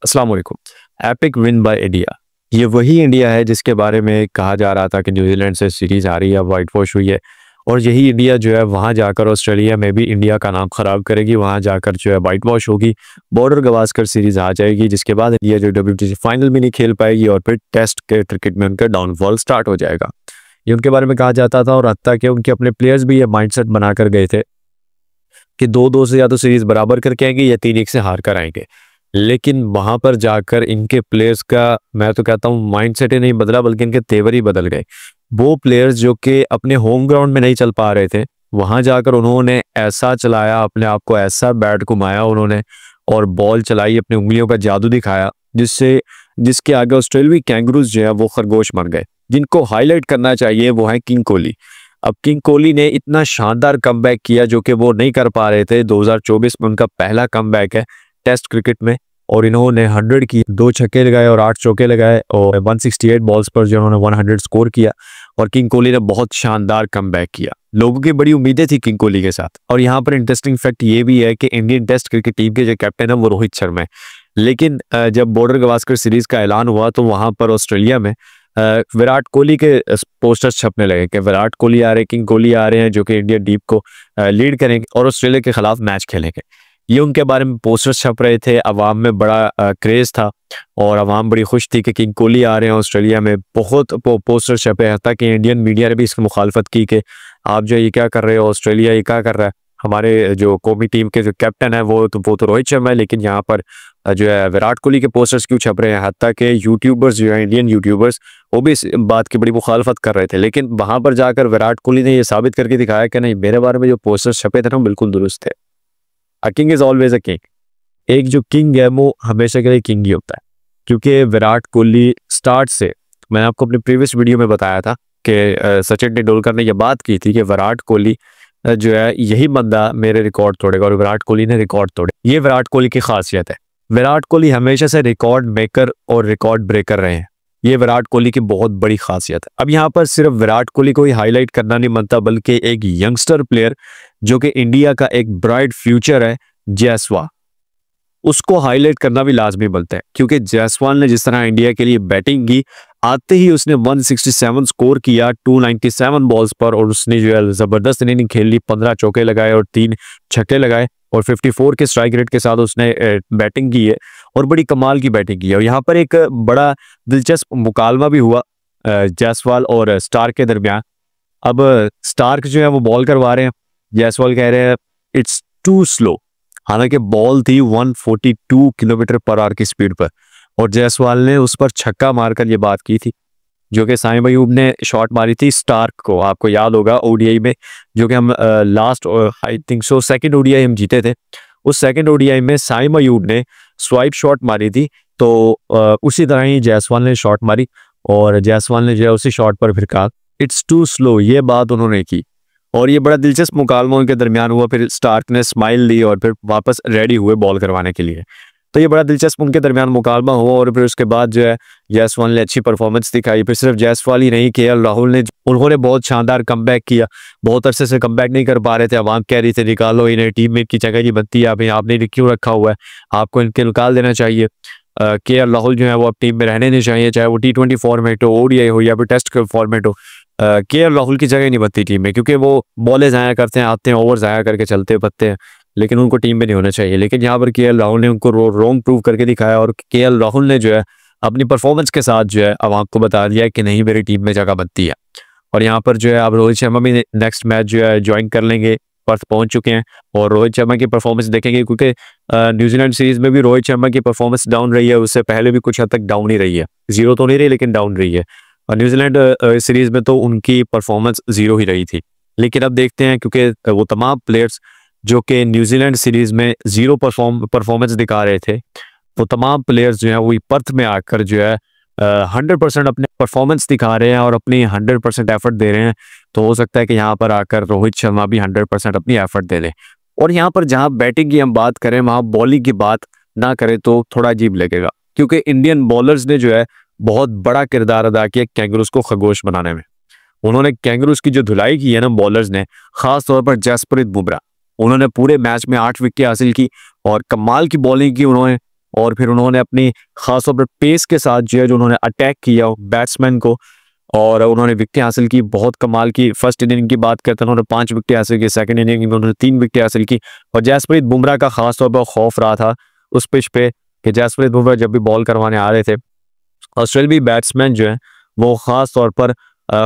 अस्सलाम वालेकुम। Epic win by India. ये वही इंडिया है जिसके बारे में कहा जा रहा था कि न्यूजीलैंड से सीरीज आ रही है, वाइट वॉश हुई है और यही इंडिया जो है वहां जाकर ऑस्ट्रेलिया में भी इंडिया का नाम खराब करेगी, वहां जाकर जो है वाइट वॉश होगी, बॉर्डर गवास्कर सीरीज आ जाएगी, जिसके बाद इंडिया जो WTC फाइनल भी नहीं खेल पाएगी और फिर टेस्ट के क्रिकेट में उनका डाउनफॉल स्टार्ट हो जाएगा। ये उनके बारे में कहा जाता था और हत्ता कि उनके अपने प्लेयर्स भी ये माइंडसेट बनाकर गए थे कि 2-2 से या तो सीरीज बराबर करके आएंगे या 3-1 से हार कर आएंगे। लेकिन वहां पर जाकर इनके प्लेयर्स का, मैं तो कहता हूं, माइंडसेट ही नहीं बदला बल्कि इनके तेवर ही बदल गए। वो प्लेयर्स जो कि अपने होम ग्राउंड में नहीं चल पा रहे थे, वहां जाकर उन्होंने ऐसा चलाया, अपने आप को ऐसा बैट घुमाया उन्होंने और बॉल चलाई, अपनी उंगलियों का जादू दिखाया, जिसके आगे ऑस्ट्रेलियाई कैंगरूज जो है वो खरगोश मर गए। जिनको हाईलाइट करना चाहिए वो है किंग कोहली। अब किंग कोहली ने इतना शानदार कमबैक किया जो कि वो नहीं कर पा रहे थे। 2024 में उनका पहला कमबैक है टेस्ट क्रिकेट में और इन्होंने 100 की 2 छक्के लगाए और 8 चौके लगाए और 168 बॉल्स पर जो उन्होंने 100 स्कोर किया और किंग कोहली ने बहुत शानदार कमबैक किया। लोगों की बड़ी उम्मीदें थी किंग कोहली के साथ। और यहाँ पर इंटरेस्टिंग फैक्ट ये भी है कि इंडियन टेस्ट क्रिकेट टीम के जो कैप्टन है वो रोहित शर्मा है। लेकिन जब बॉर्डर गवास्कर सीरीज का ऐलान हुआ तो वहां पर ऑस्ट्रेलिया में विराट कोहली के पोस्टर्स छपने लगे कि विराट कोहली आ रहे हैं, किंग कोहली आ रहे हैं जो कि इंडिया टीम को लीड करेंगे और ऑस्ट्रेलिया के खिलाफ मैच खेलेंगे। ये उनके बारे में पोस्टर्स छप रहे थे, अवाम में बड़ा क्रेज था और अवाम बड़ी खुश थी कि किंग कोहली आ रहे हैं ऑस्ट्रेलिया में। बहुत पोस्टर छपे हैं ताकि इंडियन मीडिया ने भी इसकी मुखालफत की कि आप जो ये क्या कर रहे हो, ऑस्ट्रेलिया ये क्या कर रहा है, हमारे जो कौमी टीम के जो कैप्टन है वो तो रोहित शर्मा है, लेकिन यहाँ पर जो है विराट कोहली के पोस्टर्स क्यों छप रहे हैं। हत्ता के यूट्यूबर्स जो है, इंडियन यूट्यूबर्स, वो भी इस बात की बड़ी मुखालफत कर रहे थे। लेकिन वहां पर जाकर विराट कोहली ने यह साबित करके दिखाया कि नहीं, मेरे बारे में जो पोस्टर्स छपे थे ना बिल्कुल दुरुस्त थे। A king is always a king. एक जो किंग है वो हमेशा के लिए किंग ही होता है, क्योंकि विराट कोहली स्टार्ट से, मैंने आपको अपने प्रीवियस वीडियो में बताया था कि सचिन तेंदुलकर ने यह बात की थी कि विराट कोहली जो है यही बंदा मेरे रिकॉर्ड तोड़ेगा और विराट कोहली ने रिकॉर्ड तोड़े। ये विराट कोहली की खासियत है। विराट कोहली हमेशा से रिकॉर्ड मेकर और रिकॉर्ड ब्रेकर रहे हैं। ये विराट कोहली की बहुत बड़ी खासियत है। अब यहाँ पर सिर्फ विराट कोहली को ही हाईलाइट करना नहीं बनता, बल्कि एक यंगस्टर प्लेयर जो कि इंडिया का एक ब्राइट फ्यूचर है, जायसवाल, उसको हाईलाइट करना भी लाजमी बनता है। क्योंकि जायसवाल ने जिस तरह इंडिया के लिए बैटिंग की, आते ही उसने 167 स्कोर किया 297 बॉल्स पर और उसने जो है जबरदस्त इनिंग खेल ली, 15 चौके लगाए और 3 छक्के लगाए और 54 के स्ट्राइक रेट के साथ उसने बैटिंग की है और बड़ी कमाल की बैटिंग की है। और यहाँ पर एक बड़ा दिलचस्प मुकालमा भी हुआ जायसवाल और स्टार्क के दरमियान। अब स्टार्क जो है वो बॉल करवा रहे हैं, जायसवाल कह रहे हैं इट्स टू स्लो, हालांकि बॉल थी 142 किलोमीटर पर आवर की स्पीड पर और जायसवाल ने उस पर छक्का मारकर ये बात की थी, जो कि साइम अयूब ने शॉट मारी थी स्टार्क को। आपको याद होगा ओडीआई में, जो कि हम last I think so second ODI हम जीते थे, उस सेकंड ओडीआई में साइम अयूब ने स्वाइप शॉट मारी थी। तो उसी तरह ही जायसवाल ने शॉट मारी और जायसवाल ने जो है उसी शॉट पर फिर कहा इट्स टू स्लो, ये बात उन्होंने की और ये बड़ा दिलचस्प मुकालमा उनके दरमियान हुआ। फिर स्टार्क ने स्माइल दी और फिर वापस रेडी हुए बॉल करवाने के लिए। तो ये बड़ा दिलचस्प उनके दरमियान मुकालमा हुआ और फिर उसके बाद जो है जायसवाल ने अच्छी परफॉर्मेंस दिखाई। फिर सिर्फ जायसवाल ही नहीं, केएल राहुल ने, उन्होंने बहुत शानदार कमबैक किया। बहुत अरसे से कमबैक नहीं कर पा रहे थे, अवाम कह रही थी निकालो इन्हें, टीममेट की जगह ही बनती है, अभी आपने क्यों रखा हुआ है, आपको इनके निकाल देना चाहिए। केएल राहुल जो है वो अब टीम में रहने नहीं चाहिए, चाहे वो T20 फॉर्मेट हो, ओडीआई हो या फिर टेस्ट फॉर्मेट हो। केएल राहुल की जगह नहीं बनती टीम में, क्योंकि वो बॉलें ज़ाया करते हैं, आते हैं, ओवर ज़ाया करके चलते पत्ते हैं, लेकिन उनको टीम में नहीं होना चाहिए। लेकिन यहाँ पर केएल राहुल ने उनको रॉन्ग प्रूव करके दिखाया और केएल राहुल ने जो है अपनी परफॉर्मेंस के साथ जो है अवाम को बता दिया कि नहीं, मेरी टीम में जगह बनती है। और यहाँ पर जो है अब रोहित शर्मा भी नेक्स्ट मैच जो है ज्वाइन कर लेंगे, पर्थ पहुंच चुके हैं और रोहित शर्मा की परफॉर्मेंस देखेंगे, क्योंकि न्यूजीलैंड सीरीज में भी रोहित शर्मा की परफॉर्मेंस डाउन रही है, उससे पहले भी कुछ हद तक डाउन ही रही है, जीरो तो नहीं रही लेकिन डाउन रही है। और न्यूजीलैंड सीरीज में तो उनकी परफॉर्मेंस जीरो ही रही थी। लेकिन अब देखते हैं, क्योंकि वो तमाम प्लेयर्स जो कि न्यूजीलैंड सीरीज में जीरो परफॉर्मेंस दिखा रहे थे, वो तमाम प्लेयर्स जो है वो पर्थ में आकर जो है 100% अपने परफॉर्मेंस दिखा रहे हैं और अपनी 100% एफर्ट दे रहे हैं। तो हो सकता है कि यहाँ पर आकर रोहित शर्मा भी 100% अपनी एफर्ट दे लें। और यहाँ पर जहाँ बैटिंग की हम बात करें, वहाँ बॉलिंग की बात ना करें तो थोड़ा अजीब लगेगा, क्योंकि इंडियन बॉलर्स ने जो है बहुत बड़ा किरदार अदा किया कैंगरूज को खरगोश बनाने में। उन्होंने कैंगरूज की जो धुलाई की है ना बॉलर्स ने, खास तौर पर जसप्रीत बुमराह, उन्होंने पूरे मैच में 8 विकेट हासिल की और कमाल की बॉलिंग की उन्होंने और फिर उन्होंने अपनी खास तौर पर पेस के साथ जो है जो उन्होंने अटैक किया बैट्समैन को और उन्होंने विकेटें हासिल की, बहुत कमाल की। फर्स्ट इनिंग की बात करते हैं उन्होंने 5 विकेटें हासिल की, सेकंड इनिंग में उन्होंने 3 विकेटें हासिल की। और जसप्रीत बुमराह का खास तौर पर खौफ रहा था उस पिच पे कि जसप्रीत बुमराह जब भी बॉल करवाने आ रहे थे, ऑस्ट्रेलियाई बैट्समैन जो है वो खास तौर पर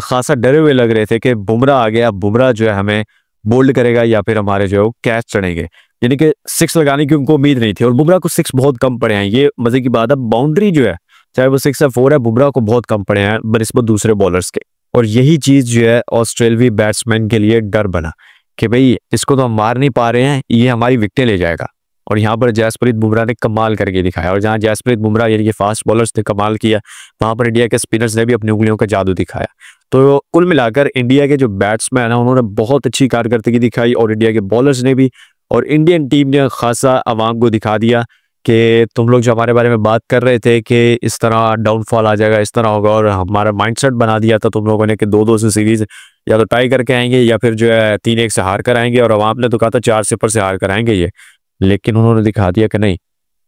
खासा डरे हुए लग रहे थे कि बुमराह आ गया, बुमराह जो है हमें बोल्ड करेगा या फिर हमारे जो है कैच चढ़ेंगे, यानी कि 6 लगाने की उनको उम्मीद नहीं थी। और बुमराह को 6 बहुत कम पड़े हैं, ये मजे की बात है। बाउंड्री जो है चाहे वो 6 या 4 है, बुमराह को बहुत कम पड़े हैं बनिस्बत दूसरे बॉलर्स के। और यही चीज जो है ऑस्ट्रेलियाई बैट्समैन के लिए डर बना कि भाई इसको तो हम मार नहीं पा रहे हैं, ये हमारी विकेटें ले जाएगा। और यहाँ पर जसप्रीत बुमराह ने कमाल करके दिखाया, और जहाँ जसप्रीत बुमराह यानी कि फास्ट बॉलर्स ने कमाल किया, वहां पर इंडिया के स्पिनर्स ने भी अपनी उंगलियों का जादू दिखाया। तो कुल मिलाकर इंडिया के जो बैट्समैन है उन्होंने बहुत अच्छी कारकर्दगी दिखाई और इंडिया के बॉलर्स ने भी, और इंडियन टीम ने खासा अवाम को दिखा दिया कि तुम लोग जो हमारे बारे में बात कर रहे थे कि इस तरह डाउनफॉल आ जाएगा, इस तरह होगा, और हमारा माइंडसेट बना दिया था तुम लोगों ने कि 2-2 से सीरीज या तो टाई करके आएंगे या फिर जो है 3-1 से हार कर आएंगे, और अवाम ने तो कहा था 4-0 से हार कर आएंगे ये। लेकिन उन्होंने दिखा दिया कि नहीं,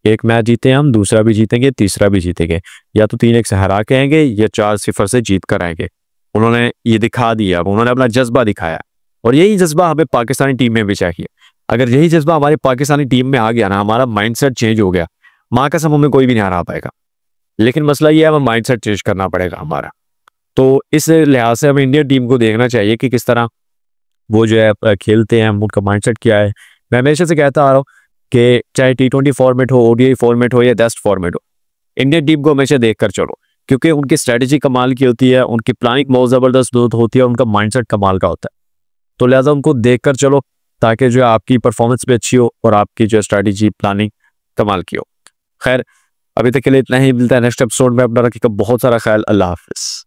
एक मैच जीते हम, दूसरा भी जीतेंगे, तीसरा भी जीतेंगे, या तो 3-1 से हरा के आएंगे या 4-0 से जीत कर आएंगे। उन्होंने ये दिखा दिया, उन्होंने अपना जज्बा दिखाया, और यही जज्बा हमें पाकिस्तानी टीम में भी चाहिए। अगर यही जज्बा हमारी पाकिस्तानी टीम में आ गया ना, हमारा माइंडसेट चेंज हो गया, माँ कसम हमें कोई भी नहीं हरा पाएगा। लेकिन मसला ये है हमें माइंडसेट चेंज करना पड़ेगा हमारा। तो इस लिहाज से हमें इंडियन टीम को देखना चाहिए कि किस तरह वो जो है खेलते हैं, उनका माइंडसेट क्या है। मैं हमेशा से कहता आ रहा हूँ कि चाहे T20 फॉर्मेट हो, ODI फॉर्मेट हो या टेस्ट फॉर्मेट हो, इंडियन टीम को हमेशा देख कर चलो, क्योंकि उनकी स्ट्रेटेजी कमाल की होती है, उनकी प्लानिंग बहुत ज़बरदस्त होती है, उनका माइंडसेट कमाल का होता है। तो लिहाजा उनको देख कर चलो ताकि जो है आपकी परफॉर्मेंस भी अच्छी हो और आपकी जो स्ट्रेटेजी प्लानिंग कमाल की हो। खैर, अभी तक के लिए इतना ही, मिलता है नेक्स्ट एपिसोड में। अपना रखिएगा बहुत सारा ख्याल। अल्लाह हाफिज़।